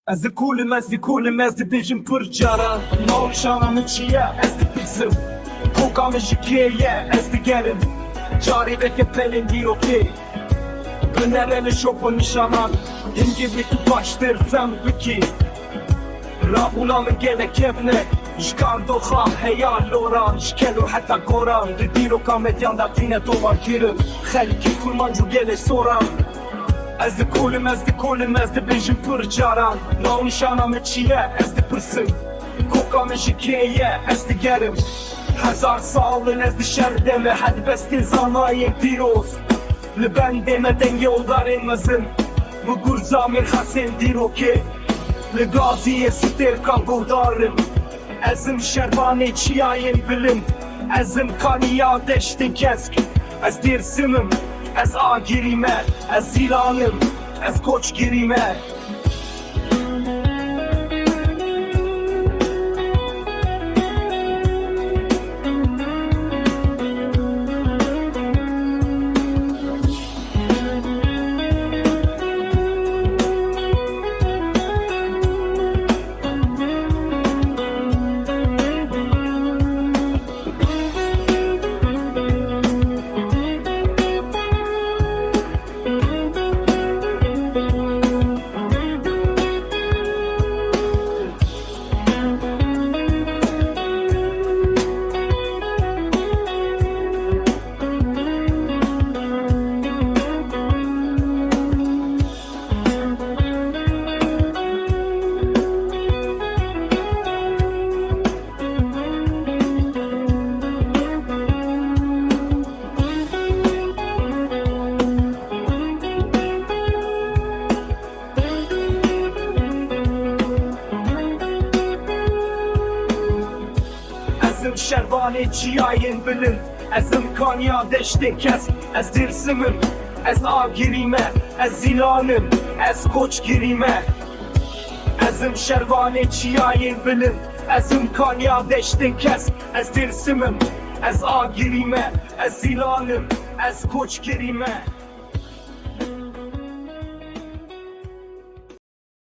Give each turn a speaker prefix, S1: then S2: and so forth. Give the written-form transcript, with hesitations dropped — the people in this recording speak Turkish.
S1: Ez dikulim ez dibêjim pir caran Navşana min çiye ez dipîsim Koka min ji kê ye ez digerim Carî veke pelên dîrokê Binere li şopin nîşanan Hingê bê tu baştir fem bikî Rabûna min gelek kevne Ji kardoxa heya loran Ji kelo heta goran Di dîroka medyan da tîne tovan kirin Xelkî kurmanc û gelê soran Ez dikulim ez dibêjim pir caran Navnîşana min çiye ez dipirsim Koka min ji kê ye ez digerim Hezar salin ez dişerde me helbestê zanayê pîroz Li bendê me dengê oldarên mezin Mi gurza mêrxesên dîrokê Li gaziyê stêrkan guhdarim Ezim şervanê çiyayên bilind Ezim kaniya deştên kesk Ez dêrsimim Ez agirî me Ez zîlanim Ez koçgirî me Ezim şervanê çiyayên bilind Ezim kaniya deştên kesk Ez dêrsimim Ez agirî me Ez zîlanim Ez koçgirî me Ezim şervanê çiyayên bilind Ezim kaniya deştên kesk Ez dêrsimim Ez agirî me Ez zîlanim Ez koçgirî me